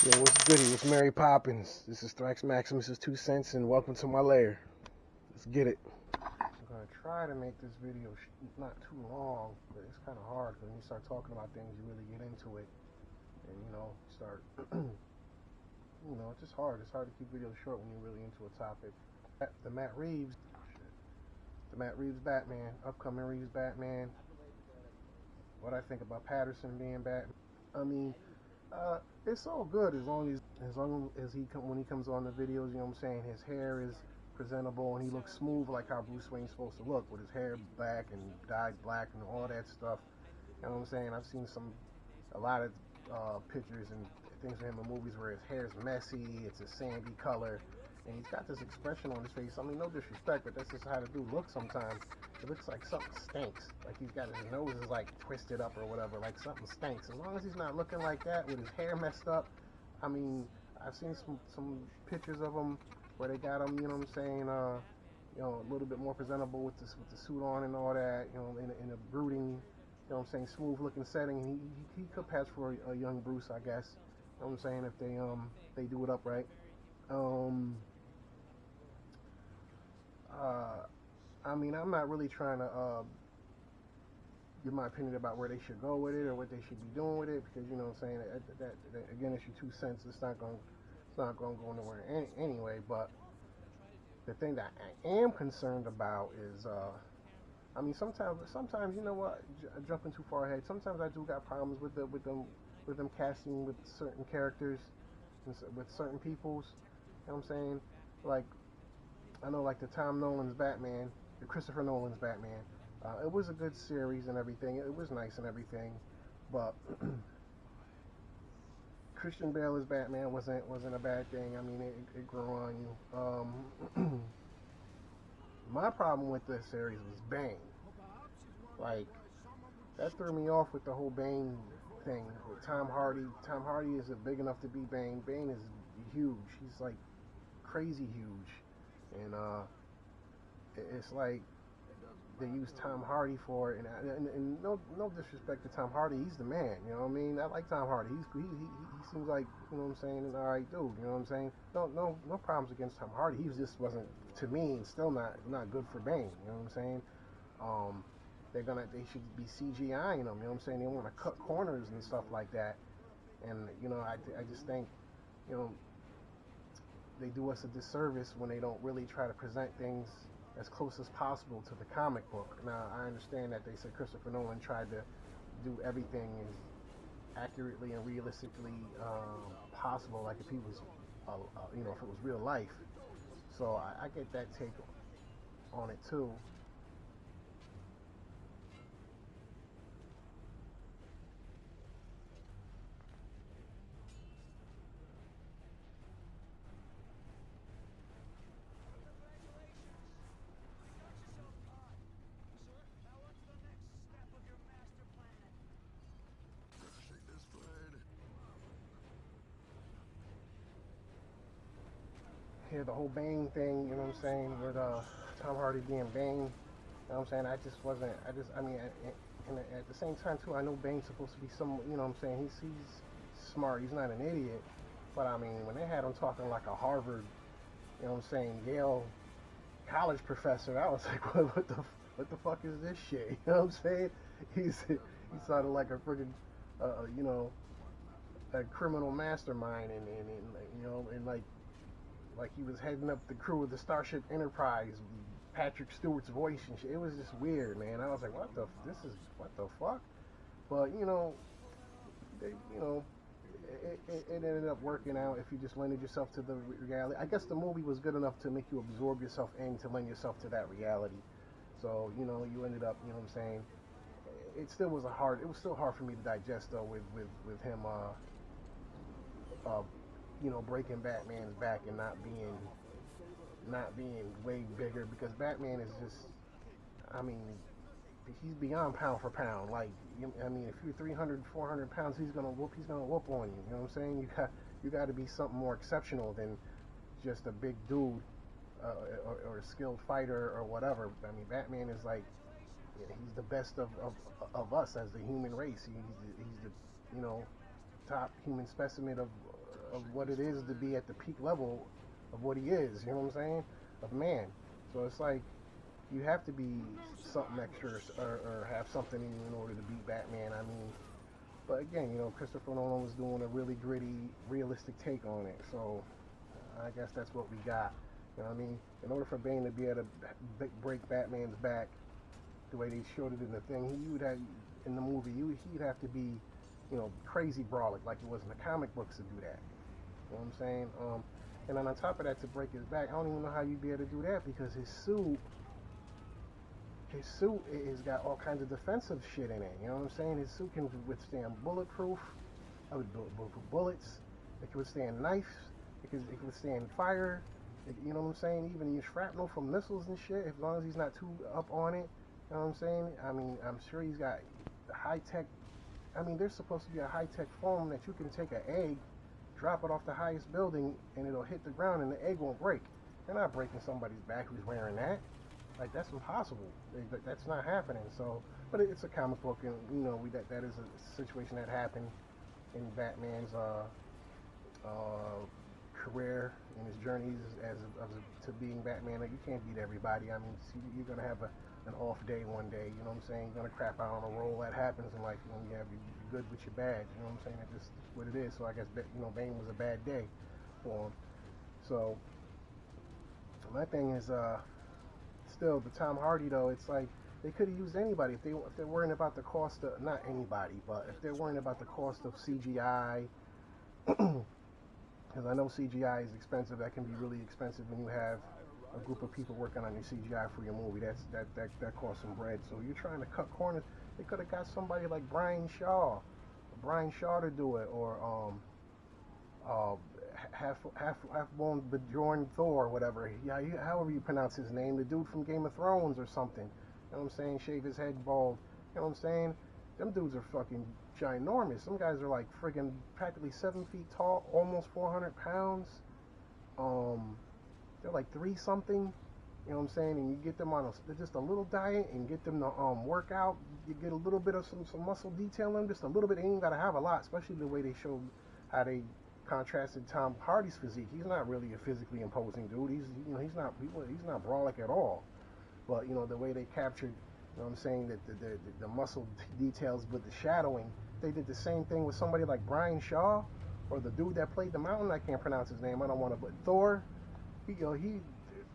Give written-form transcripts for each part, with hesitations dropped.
Yo, what's goody? What's Mary Poppins? This is ThraxxMaxximus' 2 cents, and welcome to my lair. Let's get it. I'm gonna try to make this video not too long, but it's kind of hard because when you start talking about things, you really get into it, and start. It's just hard. It's hard to keep videos short when you're really into a topic. The Matt Reeves Batman, upcoming Reeves Batman. What I think about Patterson being Batman. I mean. It's all good as long as when he comes on the videos, you know what I'm saying, his hair is presentable and he looks smooth like how Bruce Wayne's supposed to look, with his hair black and dyed black and all that stuff. You know what I'm saying? I've seen a lot of pictures and things of him in movies where his hair's messy, it's a sandy color, and he's got this expression on his face. I mean, no disrespect, but that's just how the dude looks sometimes. It looks like something stinks. Like his nose is like twisted up or whatever, like something stinks. As long as he's not looking like that with his hair messed up. I mean, I've seen some pictures of him where they got him, you know what I'm saying, a little bit more presentable with the suit on and all that, in a brooding, you know what I'm saying, smooth looking setting. He could pass for a young Bruce, I guess. You know what I'm saying, if they do it up right. I mean, I'm not really trying to give my opinion about where they should go with it or what they should be doing with it, because you know what I'm saying, that again, it's your 2 cents. It's not going to go nowhere anyway. But the thing that I am concerned about is, I mean, sometimes you know what, jumping too far ahead. Sometimes I do got problems with them casting with certain characters and with certain peoples. You know what I'm saying? Like, I know, like the Christopher Nolan's Batman. It was a good series and everything. It was nice and everything, but Christian Bale as Batman wasn't a bad thing. I mean, it grew on you. My problem with this series was Bane. Like, that threw me off with the whole Bane thing with Tom Hardy. Tom Hardy isn't big enough to be Bane. Bane is huge. He's like crazy huge, and it's like they use Tom Hardy for it, and no disrespect to Tom Hardy, he's the man, you know what I mean? I like Tom Hardy. He seems like, you know what I'm saying, an alright dude, you know what I'm saying? No problems against Tom Hardy. He just wasn't, to me, and still not good for Bane, you know what I'm saying? They should be CGIing him, you know what I'm saying? They want to cut corners and stuff like that, and I just think, they do us a disservice when they don't really try to present things as close as possible to the comic book. Now, I understand that they said Christopher Nolan tried to do everything as accurately and realistically possible, like if he was, if it was real life. So I get that take on it too. Yeah, the whole Bane thing, you know what I'm saying, with Tom Hardy being Bane, you know what I'm saying, I mean, and at the same time, too, I know Bane's supposed to be you know what I'm saying, he's smart, he's not an idiot, but I mean, when they had him talking like a Harvard, you know what I'm saying, Yale college professor, I was like, what the fuck is this shit, you know what I'm saying, he sounded like a friggin', a criminal mastermind, and like he was heading up the crew of the Starship Enterprise, Patrick Stewart's voice and shit. It was just weird, man. I was like, what the fuck? But, it ended up working out if you just lended yourself to the reality. I guess the movie was good enough to make you absorb yourself in, to lend yourself to that reality. So, you ended up, you know what I'm saying? It was still hard for me to digest, though, with him, breaking Batman's back and not being way bigger, because Batman is just, I mean, he's beyond pound for pound. Like, I mean, if you're 300, 400 pounds, he's gonna whoop on you. You know what I'm saying? You got to be something more exceptional than just a big dude or a skilled fighter or whatever. I mean, Batman is like, he's the best of us as the human race. He's the top human specimen of what it is to be at the peak level of what he is. You know what I'm saying? Of man. So it's like you have to be something extra or have something in order to beat Batman. I mean, but again, you know, Christopher Nolan was doing a really gritty, realistic take on it. So I guess that's what we got. You know what I mean? In order for Bane to be able to break Batman's back the way they showed it in the thing, he would have in the movie. He'd have to be, you know, crazy brolic like it was in the comic books to do that. You know what I'm saying? And then on top of that, to break his back, I don't even know how you'd be able to do that because his suit has got all kinds of defensive shit in it. You know what I'm saying? His suit can withstand bulletproof, bullets. It can withstand knives. It can withstand fire. You know what I'm saying? Even shrapnel from missiles and shit. As long as he's not too up on it. You know what I'm saying? I mean, I'm sure he's got high tech. I mean, there's supposed to be a high tech foam that you can take an egg, drop it off the highest building, and it'll hit the ground, and the egg won't break. They're not breaking somebody's back who's wearing that. Like, that's impossible. That's not happening. So, but it's a comic book, and you know that is a situation that happened in Batman's career and his journeys to being Batman. Like, you can't beat everybody. I mean, you're gonna have an off day one day. You know what I'm saying? You're gonna crap out on a roll. That happens in life. You know, you're good with your bad. You know what I'm saying? That's just what it is. So I guess Bane was a bad day for him. So my thing is still the Tom Hardy though. It's like they could have used anybody if they're worrying about the cost of not anybody, but if they're worrying about the cost of CGI. Because I know CGI is expensive. That can be really expensive when you have a group of people working on your CGI for your movie. That costs some bread. So you're trying to cut corners. They could have got somebody like Brian Shaw to do it, or half-born Bjorn Thor, or whatever. Yeah, however you pronounce his name, the dude from Game of Thrones or something. You know what I'm saying? Shave his head bald. You know what I'm saying? Them dudes are fucking ginormous. Some guys are like friggin' practically 7 feet tall, almost 400 pounds. They're like 3 something. You know what I'm saying? And you get them on just a little diet and get them to work out. You get a little bit of some muscle detail in them, just a little bit. They ain't gotta have a lot, especially the way they showed how they contrasted Tom Hardy's physique. He's not really a physically imposing dude. He's not brolic at all. But you know the way they captured, you know what I'm saying, that the muscle details with the shadowing. They did the same thing with somebody like Brian Shaw, or the dude that played the Mountain. I can't pronounce his name. I don't want to. But Thor,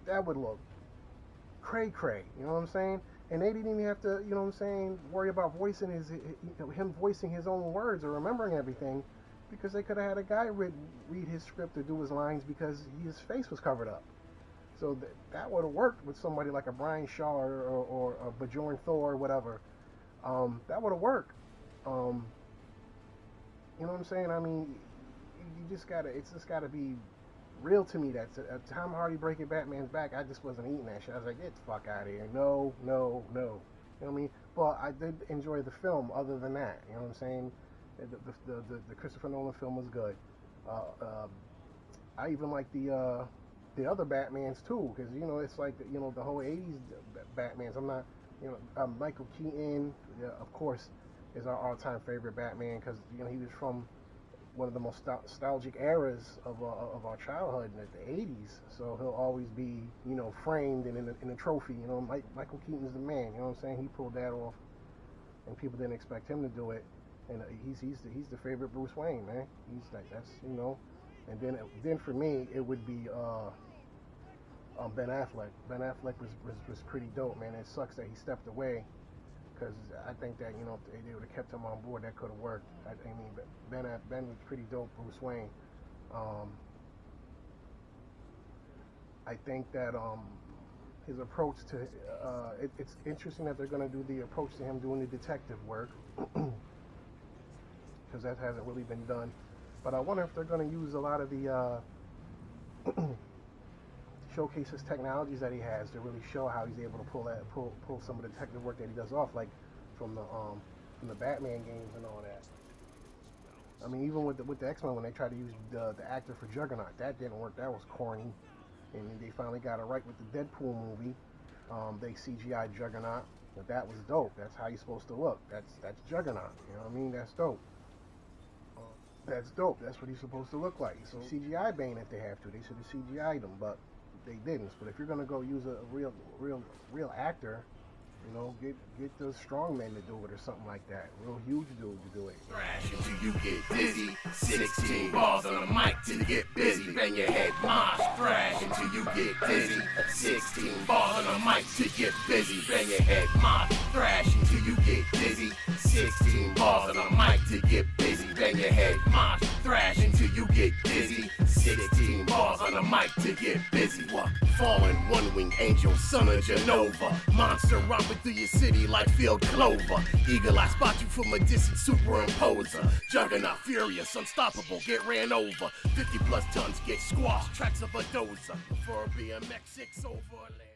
that would look cray. You know what I'm saying? And they didn't even have to, you know what I'm saying, worry about voicing him voicing his own words or remembering everything, because they could have had a guy read his script or do his lines because his face was covered up. So that would have worked with somebody like a Brian Shaw or a Bjorn Thor or whatever. That would have worked. You know what I'm saying? I mean, it's just gotta be real to me. That's Tom Hardy breaking Batman's back. I just wasn't eating that shit. I was like, get the fuck out of here. No. You know what I mean? But I did enjoy the film other than that. You know what I'm saying? The Christopher Nolan film was good. I even like the other Batmans too, because you know it's like the whole '80s Batmans. I'm not, Michael Keaton, of course, is our all-time favorite Batman because he was from one of the most nostalgic eras of our childhood in the '80s. So he'll always be framed and in a trophy. Michael Keaton's the man. You know what I'm saying? He pulled that off, and people didn't expect him to do it. And he's the favorite Bruce Wayne, man. He's like that's. And then for me it would be Ben Affleck. Ben Affleck was pretty dope, man. It sucks that he stepped away, because I think that if they would have kept him on board, that could have worked. I mean, Ben was pretty dope, Bruce Wayne. I think that his approach to it's interesting that they're going to do the approach to him doing the detective work, because that hasn't really been done. But I wonder if they're going to use a lot of the showcase his technologies that he has to really show how he's able to pull some of the detective work that he does off, like from the Batman games and all that. I mean, even with the X-Men, when they tried to use the actor for Juggernaut, that didn't work. That was corny. And they finally got it right with the Deadpool movie. They CGI'd Juggernaut, but that was dope. That's how he's supposed to look. That's Juggernaut. You know what I mean? That's dope. That's dope. That's what he's supposed to look like. So CGI Bane if they have to. They should have CGI'd him, but they didn't. But if you're gonna go use a real actor, you know, get the strong men to do it or something like that. Real huge dude to do it. Thrash until you get dizzy. 16 balls on the mic till you get busy. Bang your head, mosh. Thrash until you get dizzy. 16 balls on the mic till you get busy. Bang your head, mosh. Thrash until you get dizzy. 16 balls on the mic till you get busy. Bang your head, mosh. Thrash until you get dizzy. 16 balls on the mic to get busy. What? Fallen one-winged angel, son of Genova. Monster romping through your city like field clover. Eagle eye spot you from a distant superimposer. Juggernaut furious, unstoppable, get ran over. 50 plus tons get squashed, tracks of a dozer. For a BMX 6 over land.